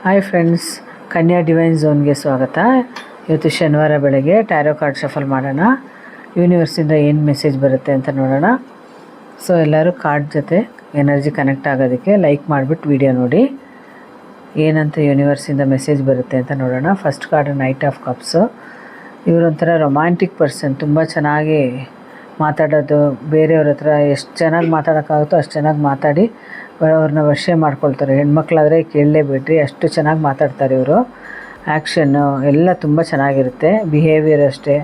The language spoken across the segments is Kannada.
ಹಾಯ್ ಫ್ರೆಂಡ್ಸ್, ಕನ್ಯಾ ಡಿವೈನ್ ಝೋನ್ಗೆ ಸ್ವಾಗತ. ಇವತ್ತು ಶನಿವಾರ ಬೆಳಗ್ಗೆ ಟ್ಯಾರೋ ಕಾರ್ಡ್ ಶಫಲ್ ಮಾಡೋಣ. ಯೂನಿವರ್ಸಿಂದ ಏನು ಮೆಸೇಜ್ ಬರುತ್ತೆ ಅಂತ ನೋಡೋಣ. ಸೊ ಎಲ್ಲರೂ ಕಾರ್ಡ್ ಜೊತೆ ಎನರ್ಜಿ ಕನೆಕ್ಟ್ ಆಗೋದಕ್ಕೆ ಲೈಕ್ ಮಾಡಿಬಿಟ್ಟು ವಿಡಿಯೋ ನೋಡಿ. ಏನಂತ ಯೂನಿವರ್ಸಿಂದ ಮೆಸೇಜ್ ಬರುತ್ತೆ ಅಂತ ನೋಡೋಣ. First card night of cups. ಇವರೊಂಥರ ರೊಮ್ಯಾಂಟಿಕ್ ಪರ್ಸನ್. ತುಂಬ ಚೆನ್ನಾಗಿ ಮಾತಾಡೋದು, ಬೇರೆಯವ್ರ ಹತ್ರ ಎಷ್ಟು ಚೆನ್ನಾಗಿ ಮಾತಾಡೋಕ್ಕಾಗುತ್ತೋ ಅಷ್ಟು ಚೆನ್ನಾಗಿ ಮಾತಾಡಿ ಅವ್ರನ್ನ ವಶ ಮಾಡ್ಕೊಳ್ತಾರೆ. ಹೆಣ್ಮಕ್ಳಾದರೆ ಕೇಳಲೇಬೇಡ್ರಿ, ಅಷ್ಟು ಚೆನ್ನಾಗಿ ಮಾತಾಡ್ತಾರೆ ಇವರು. ಆ್ಯಕ್ಷನ್ನು ಎಲ್ಲ ತುಂಬ ಚೆನ್ನಾಗಿರುತ್ತೆ. ಬಿಹೇವಿಯರ್ ಅಷ್ಟೇ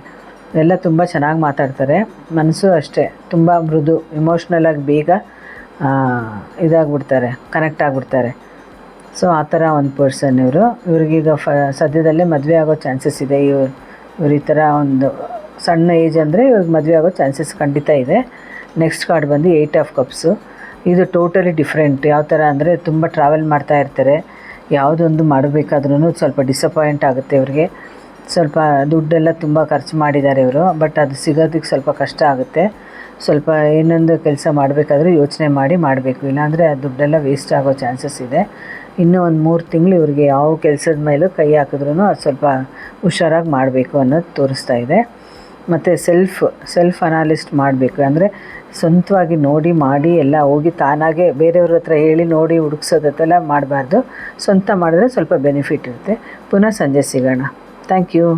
ಎಲ್ಲ ತುಂಬ ಚೆನ್ನಾಗಿ ಮಾತಾಡ್ತಾರೆ. ಮನಸ್ಸು ಅಷ್ಟೇ ತುಂಬ ಮೃದು, ಇಮೋಷ್ನಲಾಗಿ ಬೇಗ ಇದಾಗ್ಬಿಡ್ತಾರೆ, ಕನೆಕ್ಟ್ ಆಗಿಬಿಡ್ತಾರೆ. ಸೊ ಆ ಥರ ಒಂದು ಪರ್ಸನ್ ಇವರು. ಇವ್ರಿಗೀಗ ಸದ್ಯದಲ್ಲೇ ಮದುವೆ ಆಗೋ ಚಾನ್ಸಸ್ ಇದೆ. ಇವ್ರು ಈ ಥರ ಒಂದು ಸಣ್ಣ ಏಜ್ ಅಂದರೆ ಇವ್ರಿಗೆ ಮದುವೆ ಆಗೋ ಚಾನ್ಸಸ್ ಖಂಡಿತ ಇದೆ. ನೆಕ್ಸ್ಟ್ ಕಾರ್ಡ್ ಬಂದು 8 ಆಫ್ ಕಪ್ಸು. ಇದು ಟೋಟಲಿ ಡಿಫ್ರೆಂಟ್. ಯಾವ ಥರ ಅಂದರೆ ತುಂಬ ಟ್ರಾವೆಲ್ ಮಾಡ್ತಾ ಇರ್ತಾರೆ. ಯಾವುದೊಂದು ಮಾಡಬೇಕಾದ್ರೂ ಸ್ವಲ್ಪ ಡಿಸಪಾಯಿಂಟ್ ಆಗುತ್ತೆ ಇವ್ರಿಗೆ. ಸ್ವಲ್ಪ ದುಡ್ಡೆಲ್ಲ ತುಂಬ ಖರ್ಚು ಮಾಡಿದ್ದಾರೆ ಇವರು, ಬಟ್ ಅದು ಸಿಗೋದಕ್ಕೆ ಸ್ವಲ್ಪ ಕಷ್ಟ ಆಗುತ್ತೆ. ಸ್ವಲ್ಪ ಏನೊಂದು ಕೆಲಸ ಮಾಡಬೇಕಾದ್ರೂ ಯೋಚನೆ ಮಾಡಿ ಮಾಡಬೇಕು, ಇಲ್ಲಾಂದರೆ ಆ ದುಡ್ಡೆಲ್ಲ ವೇಸ್ಟ್ ಆಗೋ ಚಾನ್ಸಸ್ ಇದೆ. ಇನ್ನೂ ಒಂದು 3 ತಿಂಗಳು ಇವ್ರಿಗೆ ಯಾವ ಕೆಲಸದ ಮೇಲೂ ಕೈ ಹಾಕಿದ್ರೂ ಅದು ಸ್ವಲ್ಪ ಹುಷಾರಾಗಿ ಮಾಡಬೇಕು ಅನ್ನೋದು ತೋರಿಸ್ತಾ ಇದೆ. ಮತ್ತು ಸೆಲ್ಫ್ ಅನಾಲಿಸ್ಟ್ ಮಾಡಬೇಕು. ಅಂದರೆ ಸ್ವಂತವಾಗಿ ನೋಡಿ ಮಾಡಿ ಎಲ್ಲ ಹೋಗಿ ತಾನಾಗೆ ಬೇರೆಯವ್ರ ಹತ್ರ ಹೇಳಿ ನೋಡಿ ಹುಡುಕ್ಸೋದತ್ತೆಲ್ಲ ಮಾಡಬಾರ್ದು. ಸ್ವಂತ ಮಾಡಿದ್ರೆ ಸ್ವಲ್ಪ ಬೆನಿಫಿಟ್ ಇರುತ್ತೆ. ಪುನಃ ಸಂಜೆ ಸಿಗೋಣ. Thank you.